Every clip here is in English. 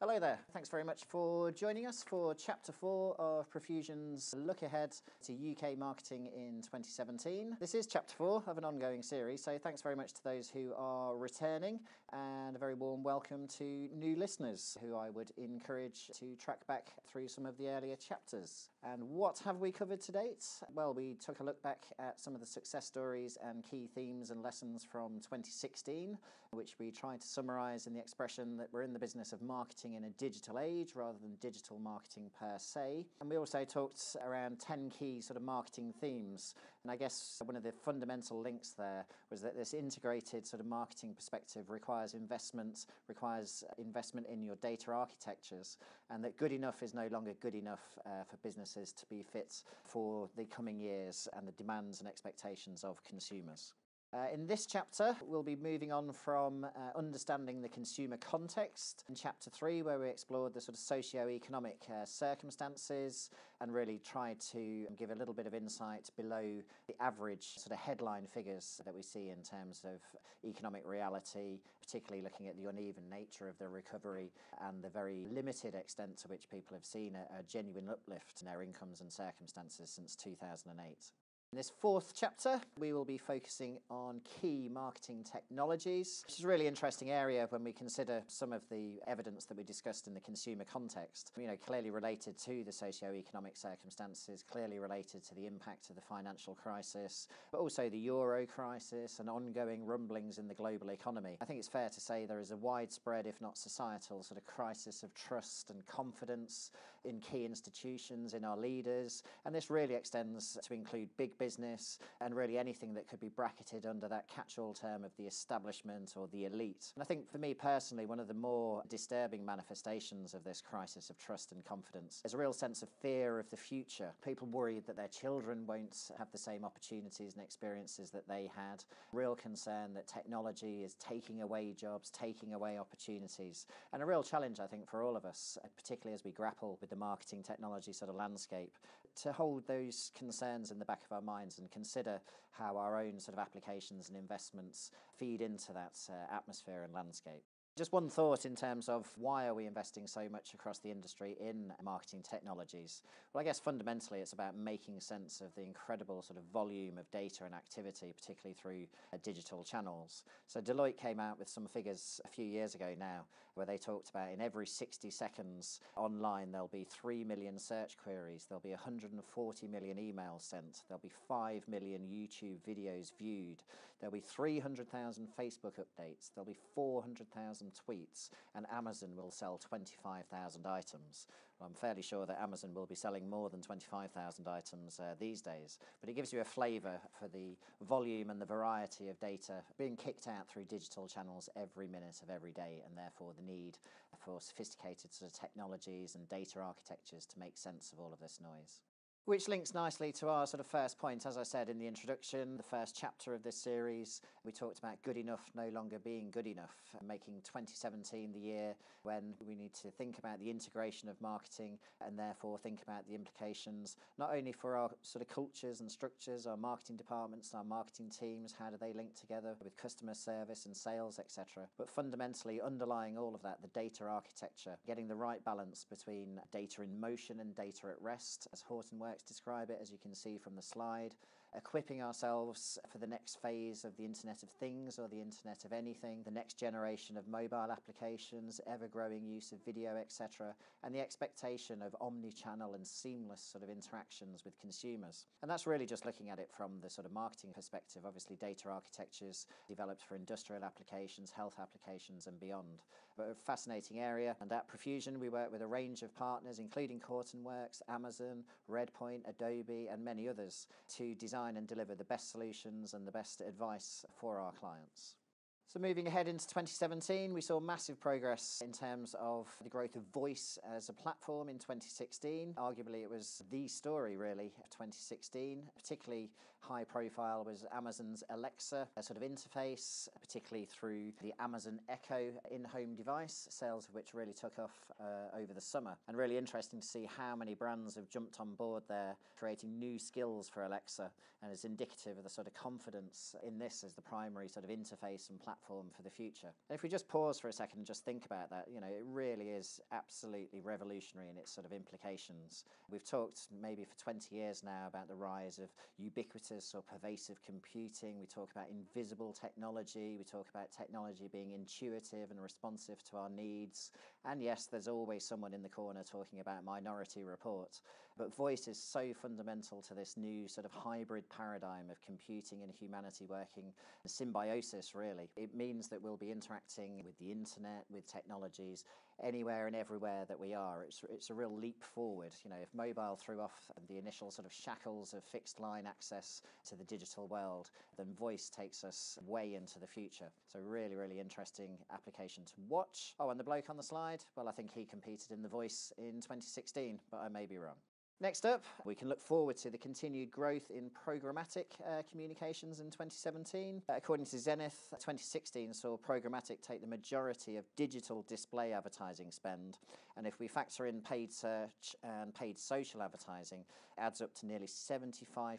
Hello there. Thanks very much for joining us for Chapter 4 of Profusion's Look Ahead to UK Marketing in 2017. This is Chapter 4 of an ongoing series, so thanks very much to those who are returning, and a very warm welcome to new listeners who I would encourage to track back through some of the earlier chapters. And what have we covered to date? Well, we took a look back at some of the success stories and key themes and lessons from 2016, which we tried to summarise in the expression that we're in the business of marketing in a digital age rather than digital marketing per se. And we also talked around 10 key sort of marketing themes. And I guess one of the fundamental links there was that this integrated sort of marketing perspective requires investment in your data architectures, and that good enough is no longer good enough for businesses to be fit for the coming years and the demands and expectations of consumers. In this chapter, we'll be moving on from understanding the consumer context in Chapter 3, where we explored the sort of socio-economic circumstances and really tried to give a little bit of insight below the average sort of headline figures that we see in terms of economic reality, particularly looking at the uneven nature of the recovery and the very limited extent to which people have seen a genuine uplift in their incomes and circumstances since 2008. In this fourth chapter, we will be focusing on key marketing technologies, which is a really interesting area when we consider some of the evidence that we discussed in the consumer context. Clearly related to the socio-economic circumstances, clearly related to the impact of the financial crisis, but also the euro crisis and ongoing rumblings in the global economy. I think it's fair to say there is a widespread, if not societal, sort of crisis of trust and confidence in key institutions, in our leaders, and this really extends to include big business and really anything that could be bracketed under that catch-all term of the establishment or the elite. And I think for me personally, one of the more disturbing manifestations of this crisis of trust and confidence is a real sense of fear of the future. People worried that their children won't have the same opportunities and experiences that they had. Real concern that technology is taking away jobs, taking away opportunities. And a real challenge, I think, for all of us, particularly as we grapple with the marketing technology sort of landscape, to hold those concerns in the back of our minds and consider how our own sort of applications and investments feed into that atmosphere and landscape. Just one thought in terms of why are we investing so much across the industry in marketing technologies? Well, I guess fundamentally it's about making sense of the incredible sort of volume of data and activity, particularly through digital channels. So Deloitte came out with some figures a few years ago now, where they talked about in every 60 seconds online there'll be 3 million search queries, there'll be 140 million emails sent, there'll be 5 million YouTube videos viewed, there'll be 300,000 Facebook updates, there'll be 400,000 tweets, and Amazon will sell 25,000 items. Well, I'm fairly sure that Amazon will be selling more than 25,000 items these days, but it gives you a flavour for the volume and the variety of data being kicked out through digital channels every minute of every day, and therefore the need for sophisticated sort of technologies and data architectures to make sense of all of this noise. Which links nicely to our sort of first point. As I said in the introduction, the first chapter of this series, we talked about good enough no longer being good enough, making 2017 the year when we need to think about the integration of marketing and therefore think about the implications, not only for our sort of cultures and structures, our marketing departments, our marketing teams, how do they link together with customer service and sales, etc., but fundamentally underlying all of that, the data architecture, getting the right balance between data in motion and data at rest, as Horton Works describe it, as you can see from the slide, equipping ourselves for the next phase of the Internet of Things or the Internet of Anything, the next generation of mobile applications, ever-growing use of video, etc., and the expectation of omni-channel and seamless sort of interactions with consumers. And that's really just looking at it from the sort of marketing perspective. Obviously, data architectures developed for industrial applications, health applications, and beyond. But a fascinating area. And at Profusion, we work with a range of partners, including Horton Works, Amazon, Redpoint, Adobe, and many others, to design and deliver the best solutions and the best advice for our clients. So moving ahead into 2017, we saw massive progress in terms of the growth of voice as a platform in 2016. Arguably, it was the story, really, of 2016. Particularly high profile was Amazon's Alexa sort of interface, particularly through the Amazon Echo in-home device, sales of which really took off over the summer. And really interesting to see how many brands have jumped on board there, creating new skills for Alexa, and is indicative of the sort of confidence in this as the primary sort of interface and platform platform for the future. And if we just pause for a second and just think about that, it really is absolutely revolutionary in its sort of implications. We've talked maybe for 20 years now about the rise of ubiquitous or pervasive computing. We talk about invisible technology. We talk about technology being intuitive and responsive to our needs. And yes, there's always someone in the corner talking about Minority Report. But voice is so fundamental to this new sort of hybrid paradigm of computing and humanity working in symbiosis, really. It means that we'll be interacting with the internet, with technologies, anywhere and everywhere that we are. It's a real leap forward. If mobile threw off the initial sort of shackles of fixed line access to the digital world, then voice takes us way into the future. So really, really interesting application to watch. Oh, and the bloke on the slide, well, I think he competed in The Voice in 2016, but I may be wrong. Next up, we can look forward to the continued growth in programmatic communications in 2017. According to Zenith, 2016 saw programmatic take the majority of digital display advertising spend. And if we factor in paid search and paid social advertising, it adds up to nearly 75%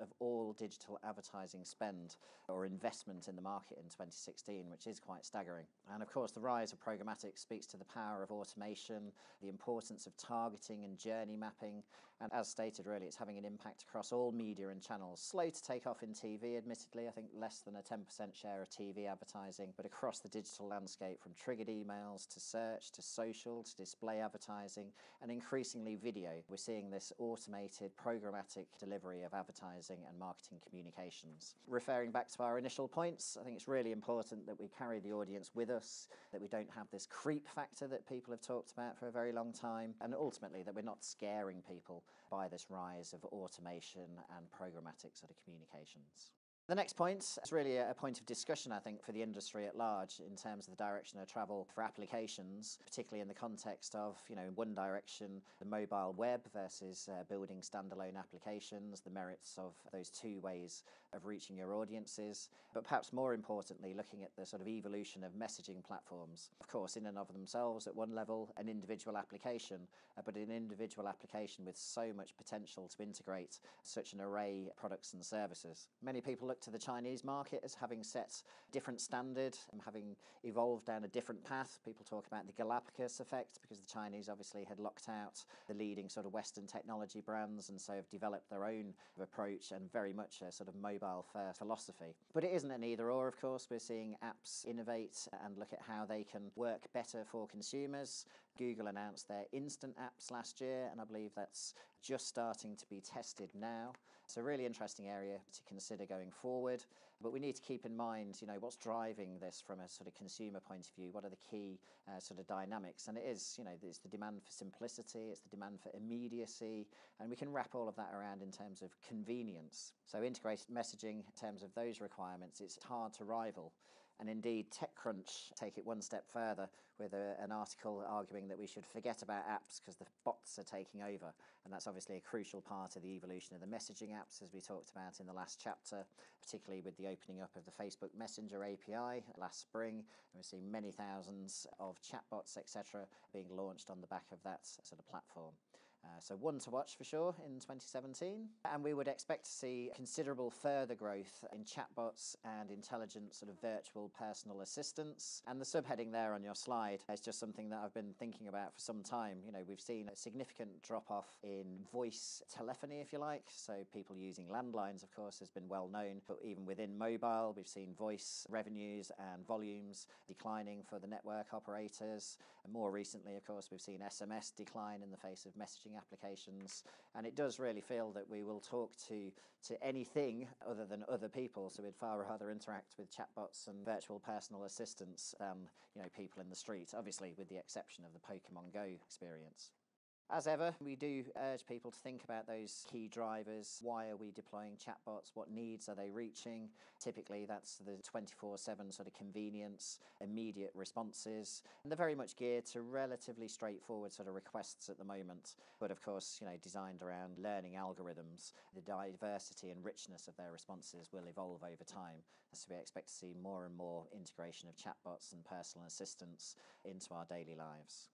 of all digital advertising spend or investment in the market in 2016, which is quite staggering. And of course, the rise of programmatic speaks to the power of automation, the importance of targeting and journey mapping. And as stated, really, it's having an impact across all media and channels. Slow to take off in TV, admittedly. I think less than a 10% share of TV advertising, but across the digital landscape, from triggered emails to search to social to display advertising and increasingly video. We're seeing this automated programmatic delivery of advertising and marketing communications. Referring back to our initial points, I think it's really important that we carry the audience with us, that we don't have this creep factor that people have talked about for a very long time, and ultimately that we're not scaring people by this rise of automation and programmatic sort of communications. The next point is really a point of discussion, I think, for the industry at large in terms of the direction of travel for applications, particularly in the context of, in one direction, the mobile web versus building standalone applications, the merits of those two ways of reaching your audiences, but perhaps more importantly, looking at the sort of evolution of messaging platforms. Of course, in and of themselves, at one level, an individual application, but an individual application with so much potential to integrate such an array of products and services. Many people look to the Chinese market as having set a different standard and having evolved down a different path. People talk about the Galapagos effect because the Chinese obviously had locked out the leading sort of Western technology brands and so have developed their own approach and very much a sort of mobile-first philosophy. But it isn't an either-or, of course. We're seeing apps innovate and look at how they can work better for consumers. Google announced their instant apps last year, and I believe that's just starting to be tested now. It's a really interesting area to consider going forward, but we need to keep in mind, what's driving this from a sort of consumer point of view. What are the key sort of dynamics? And it is, it's the demand for simplicity, it's the demand for immediacy, and we can wrap all of that around in terms of convenience. So integrated messaging, in terms of those requirements, it's hard to rival. And indeed, TechCrunch take it one step further with an article arguing that we should forget about apps because the bots are taking over. And that's obviously a crucial part of the evolution of the messaging apps, as we talked about in the last chapter, particularly with the opening up of the Facebook Messenger API last spring. And we've seen many thousands of chatbots, etc., being launched on the back of that sort of platform. So one to watch for sure in 2017. And we would expect to see considerable further growth in chatbots and intelligent sort of virtual personal assistants. And the subheading there on your slide is just something that I've been thinking about for some time. We've seen a significant drop-off in voice telephony, if you like. So people using landlines, of course, has been well known. But even within mobile, we've seen voice revenues and volumes declining for the network operators. And more recently, of course, we've seen SMS decline in the face of messaging applications, and it does really feel that we will talk to anything other than other people, so we'd far rather interact with chatbots and virtual personal assistants than people in the street, obviously with the exception of the Pokemon Go experience. As ever, we do urge people to think about those key drivers. Why are we deploying chatbots? What needs are they reaching? Typically, that's the 24/7 sort of convenience, immediate responses. And they're very much geared to relatively straightforward sort of requests at the moment. But of course, designed around learning algorithms. The diversity and richness of their responses will evolve over time. So we expect to see more and more integration of chatbots and personal assistants into our daily lives.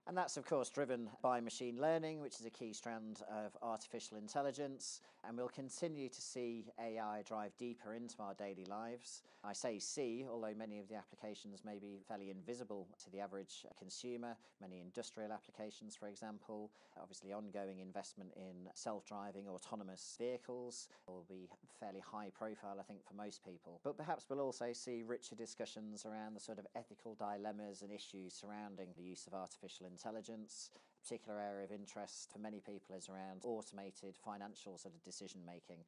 And that's, of course, driven by machine learning, which is a key strand of artificial intelligence. And we'll continue to see AI drive deeper into our daily lives. I say see, although many of the applications may be fairly invisible to the average consumer, many industrial applications, for example. Obviously, ongoing investment in self-driving autonomous vehicles will be fairly high profile, I think, for most people. But perhaps we'll also see richer discussions around the sort of ethical dilemmas and issues surrounding the use of artificial intelligence. A particular area of interest for many people is around automated financial sort of decision making.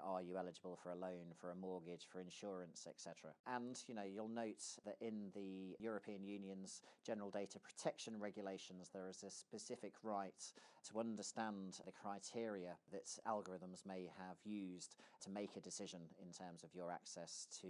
Are you eligible for a loan, for a mortgage, for insurance, etc. And you'll note that in the European Union's General Data Protection Regulations, there is a specific right to understand the criteria that algorithms may have used to make a decision in terms of your access to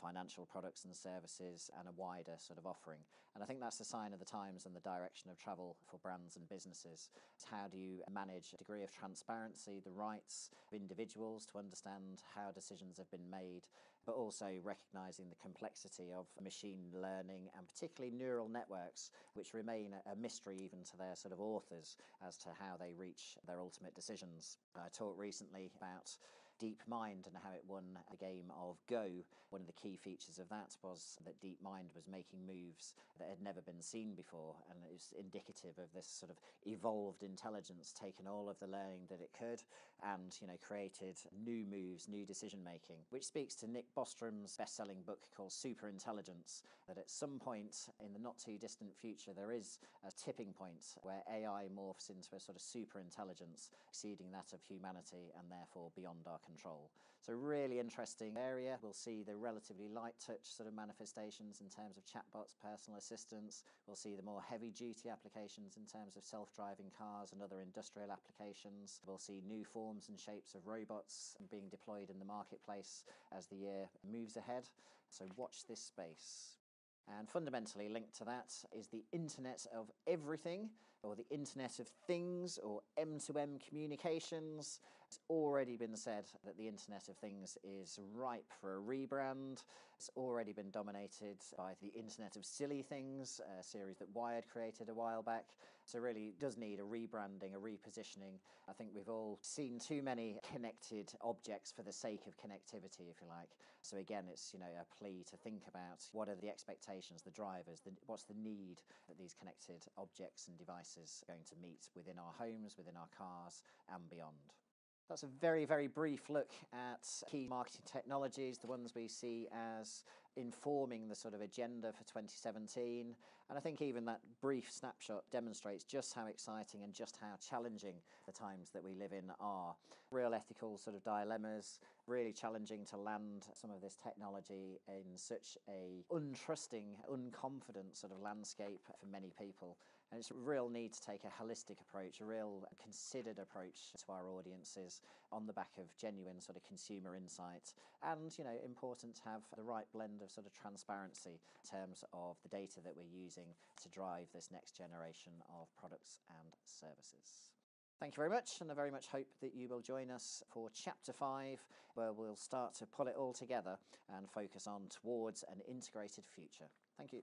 financial products and services and a wider sort of offering. And I think that's a sign of the times and the direction of travel for brands and businesses. How do you manage a degree of transparency, the rights of individuals to understand how decisions have been made, but also recognising the complexity of machine learning and particularly neural networks, which remain a mystery even to their sort of authors as to how they reach their ultimate decisions. I talked recently about DeepMind and how it won the game of Go. One of the key features of that was that DeepMind was making moves that had never been seen before, and it was indicative of this sort of evolved intelligence, taken all of the learning that it could and created new moves, new decision making, which speaks to Nick Bostrom's best-selling book called Superintelligence, that at some point in the not too distant future there is a tipping point where AI morphs into a sort of superintelligence exceeding that of humanity and therefore beyond our control. So really interesting area. We'll see the relatively light touch sort of manifestations in terms of chatbots, personal assistants. We'll see the more heavy duty applications in terms of self-driving cars and other industrial applications. We'll see new forms and shapes of robots being deployed in the marketplace as the year moves ahead. So watch this space. And fundamentally linked to that is the Internet of Everything, or the Internet of Things, or M2M communications. It's already been said that the Internet of Things is ripe for a rebrand. It's already been dominated by the Internet of Silly Things, a series that Wired created a while back. So really it does need a rebranding, a repositioning. I think we've all seen too many connected objects for the sake of connectivity, if you like. So again, it's a plea to think about what are the expectations, the drivers, what's the need that these connected objects and devices are going to meet within our homes, within our cars, and beyond. That's a very, very brief look at key marketing technologies, the ones we see as informing the sort of agenda for 2017. And I think even that brief snapshot demonstrates just how exciting and just how challenging the times that we live in are. Real ethical sort of dilemmas, really challenging to land some of this technology in such a untrusting, unconfident sort of landscape for many people. And it's a real need to take a holistic approach, a real considered approach to our audiences on the back of genuine sort of consumer insight. And, important to have the right blend of sort of transparency in terms of the data that we're using to drive this next generation of products and services. Thank you very much, and I very much hope that you will join us for Chapter 5, where we'll start to pull it all together and focus on towards an integrated future. Thank you.